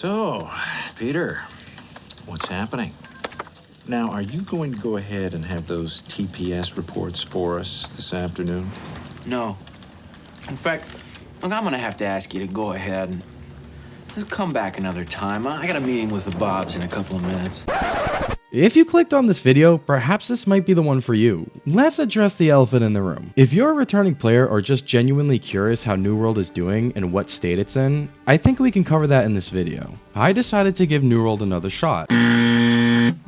So, Peter, what's happening? Now, are you going to go ahead and have those TPS reports for us this afternoon? No. In fact, look, I'm gonna have to ask you to go ahead and just come back another time. I got a meeting with the Bobs in a couple of minutes. If you clicked on this video, perhaps this might be the one for you. Let's address the elephant in the room. If you're a returning player or just genuinely curious how New World is doing and what state it's in, I think we can cover that in this video. I decided to give New World another shot.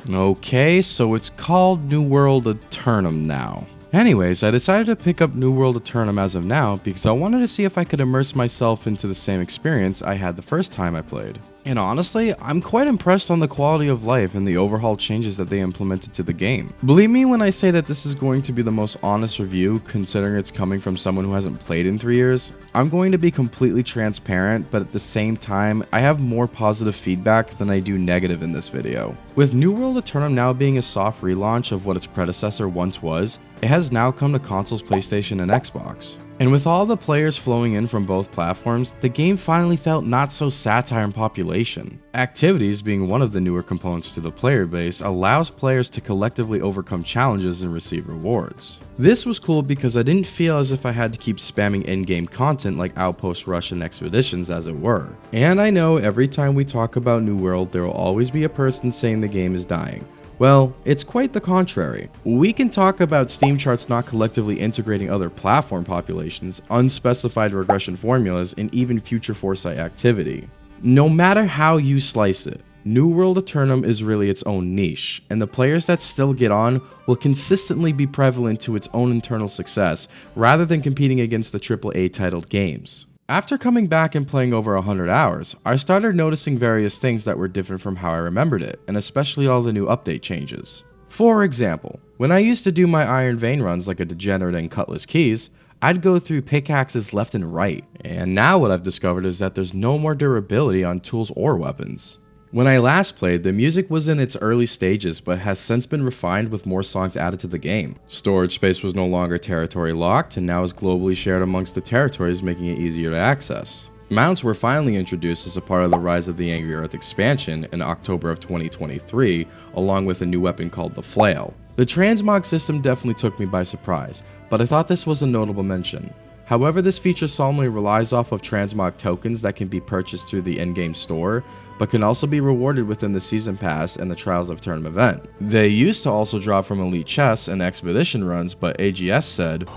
Okay, so it's called New World Aeternum now. Anyways, I decided to pick up New World Aeternum as of now because I wanted to see if I could immerse myself into the same experience I had the first time I played. And honestly, I'm quite impressed on the quality of life and the overhaul changes that they implemented to the game. Believe me when I say that this is going to be the most honest review considering it's coming from someone who hasn't played in 3 years. I'm going to be completely transparent, but at the same time, I have more positive feedback than I do negative in this video. With New World Aeternum now being a soft relaunch of what its predecessor once was, it has now come to consoles, PlayStation, and Xbox. And with all the players flowing in from both platforms, the game finally felt not so satire on population. Activities, being one of the newer components to the player base, allows players to collectively overcome challenges and receive rewards. This was cool because I didn't feel as if I had to keep spamming endgame content like Outpost Rush and Expeditions as it were. And I know every time we talk about New World there will always be a person saying the game is dying. Well, it's quite the contrary. We can talk about Steam charts not collectively integrating other platform populations, unspecified regression formulas, and even future foresight activity. No matter how you slice it, New World Aeternum is really its own niche, and the players that still get on will consistently be prevalent to its own internal success, rather than competing against the AAA titled games. After coming back and playing over 100 hours, I started noticing various things that were different from how I remembered it, and especially all the new update changes. For example, when I used to do my Iron Vein runs like a degenerate in Cutlass Keys, I'd go through pickaxes left and right, and now what I've discovered is that there's no more durability on tools or weapons. When I last played, the music was in its early stages but has since been refined with more songs added to the game. Storage space was no longer territory locked and now is globally shared amongst the territories, making it easier to access. Mounts were finally introduced as a part of the Rise of the Angry Earth expansion in October of 2023, along with a new weapon called the Flail. The transmog system definitely took me by surprise, but I thought this was a notable mention. However, this feature solely relies off of transmog tokens that can be purchased through the in-game store, but can also be rewarded within the Season Pass and the Trials of Aeternum event. They used to also drop from elite chests and expedition runs, but AGS said,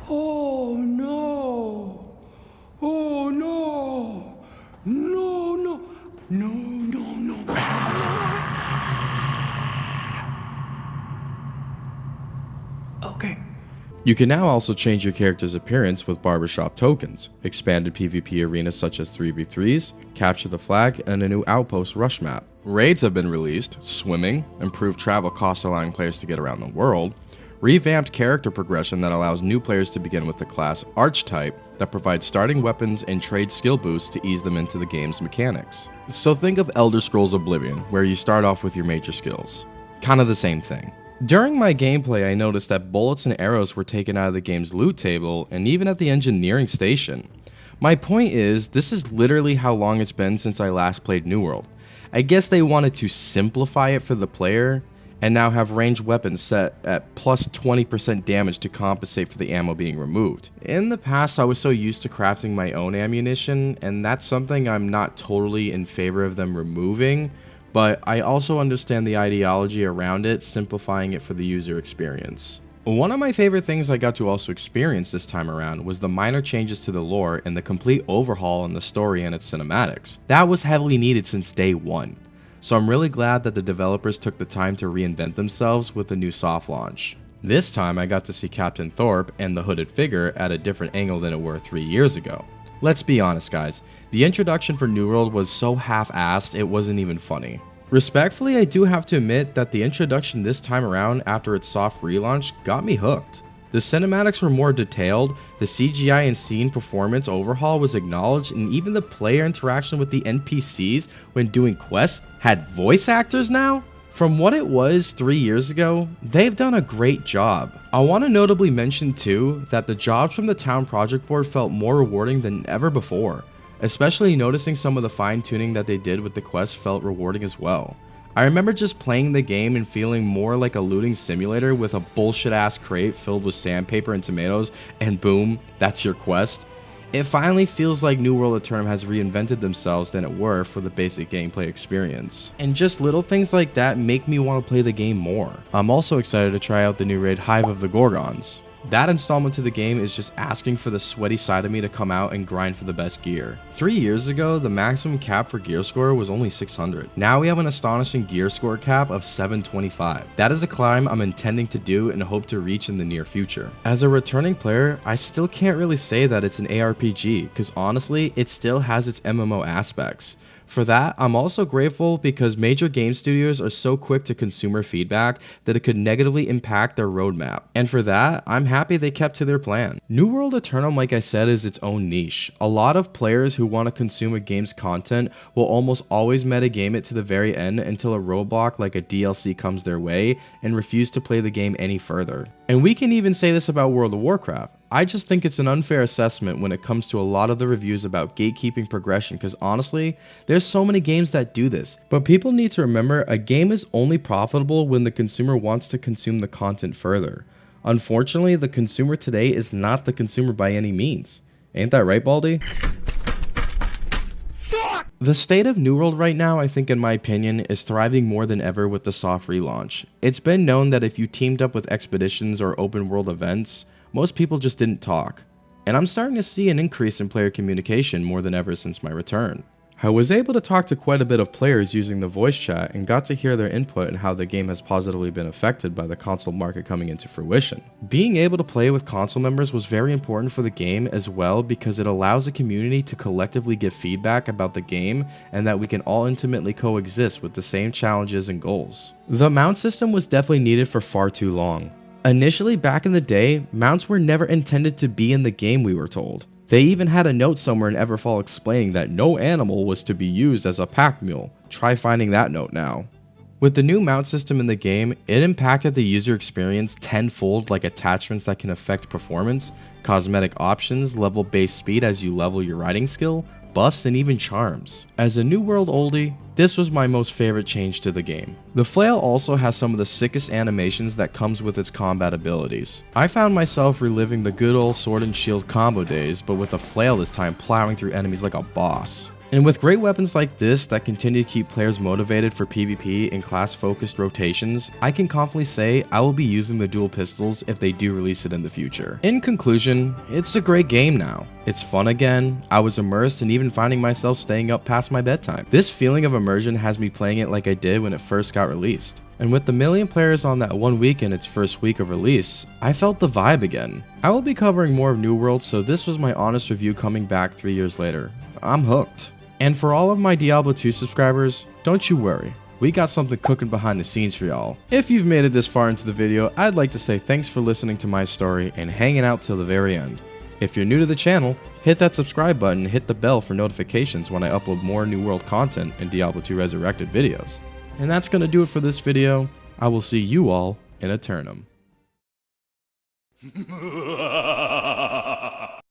"Oh no! Oh no! No, no, no, no, no." Okay. You can now also change your character's appearance with barbershop tokens, expanded PvP arenas such as 3v3s, capture the flag, and a new outpost rush map. Raids have been released, swimming, improved travel costs allowing players to get around the world, revamped character progression that allows new players to begin with the class Archetype that provides starting weapons and trade skill boosts to ease them into the game's mechanics. So think of Elder Scrolls Oblivion, where you start off with your major skills. Kind of the same thing. During my gameplay, I noticed that bullets and arrows were taken out of the game's loot table and even at the engineering station. My point is, this is literally how long it's been since I last played New World. I guess they wanted to simplify it for the player and now have ranged weapons set at plus 20% damage to compensate for the ammo being removed. In the past, I was so used to crafting my own ammunition, and that's something I'm not totally in favor of them removing, but I also understand the ideology around it, simplifying it for the user experience. One of my favorite things I got to also experience this time around was the minor changes to the lore and the complete overhaul in the story and its cinematics. That was heavily needed since day one. So I'm really glad that the developers took the time to reinvent themselves with a new soft launch. This time I got to see Captain Thorpe and the hooded figure at a different angle than it were 3 years ago. Let's be honest guys, the introduction for New World was so half-assed it wasn't even funny. Respectfully, I do have to admit that the introduction this time around after its soft relaunch got me hooked. The cinematics were more detailed, the CGI and scene performance overhaul was acknowledged, and even the player interaction with the NPCs when doing quests had voice actors now? From what it was 3 years ago, they've done a great job. I want to notably mention too that the jobs from the town project board felt more rewarding than ever before. Especially noticing some of the fine tuning that they did with the quest felt rewarding as well. I remember just playing the game and feeling more like a looting simulator with a bullshit ass crate filled with sandpaper and tomatoes, and boom, that's your quest. It finally feels like New World Aeternum has reinvented themselves than it were for the basic gameplay experience. And just little things like that make me want to play the game more. I'm also excited to try out the new raid Hive of the Gorgons. That installment to the game is just asking for the sweaty side of me to come out and grind for the best gear. 3 years ago, the maximum cap for gear score was only 600. Now we have an astonishing gear score cap of 725. That is a climb I'm intending to do and hope to reach in the near future. As a returning player, I still can't really say that it's an ARPG, because honestly, it still has its MMO aspects. For that, I'm also grateful because major game studios are so quick to consumer feedback that it could negatively impact their roadmap. And for that, I'm happy they kept to their plan. New World Aeternum, like I said, is its own niche. A lot of players who want to consume a game's content will almost always metagame it to the very end until a roadblock like a DLC comes their way and refuse to play the game any further. And we can even say this about World of Warcraft. I just think it's an unfair assessment when it comes to a lot of the reviews about gatekeeping progression, because honestly, there's so many games that do this. But people need to remember a game is only profitable when the consumer wants to consume the content further. Unfortunately, the consumer today is not the consumer by any means. Ain't that right, Baldy? The state of New World right now, I think in my opinion, is thriving more than ever with the soft relaunch. It's been known that if you teamed up with expeditions or open world events, most people just didn't talk. And I'm starting to see an increase in player communication more than ever since my return. I was able to talk to quite a bit of players using the voice chat and got to hear their input and how the game has positively been affected by the console market coming into fruition. Being able to play with console members was very important for the game as well, because it allows a community to collectively give feedback about the game and that we can all intimately coexist with the same challenges and goals. The mount system was definitely needed for far too long. Initially, back in the day, mounts were never intended to be in the game, we were told. They even had a note somewhere in Everfall explaining that no animal was to be used as a pack mule. Try finding that note now. With the new mount system in the game, it impacted the user experience tenfold, like attachments that can affect performance, cosmetic options, level-based speed as you level your riding skill, buffs, and even charms. As a New World oldie, this was my most favorite change to the game. The flail also has some of the sickest animations that comes with its combat abilities. I found myself reliving the good old sword and shield combo days, but with a flail this time plowing through enemies like a boss. And with great weapons like this that continue to keep players motivated for PvP and class-focused rotations, I can confidently say I will be using the dual pistols if they do release it in the future. In conclusion, it's a great game now. It's fun again, I was immersed and even finding myself staying up past my bedtime. This feeling of immersion has me playing it like I did when it first got released. And with the million players on that one week in its first week of release, I felt the vibe again. I will be covering more of New World, so this was my honest review coming back 3 years later. I'm hooked. And for all of my Diablo 2 subscribers, don't you worry, we got something cooking behind the scenes for y'all. If you've made it this far into the video, I'd like to say thanks for listening to my story and hanging out till the very end. If you're new to the channel, hit that subscribe button and hit the bell for notifications when I upload more New World content and Diablo 2 Resurrected videos. And that's gonna do it for this video. I will see you all in Aeternum.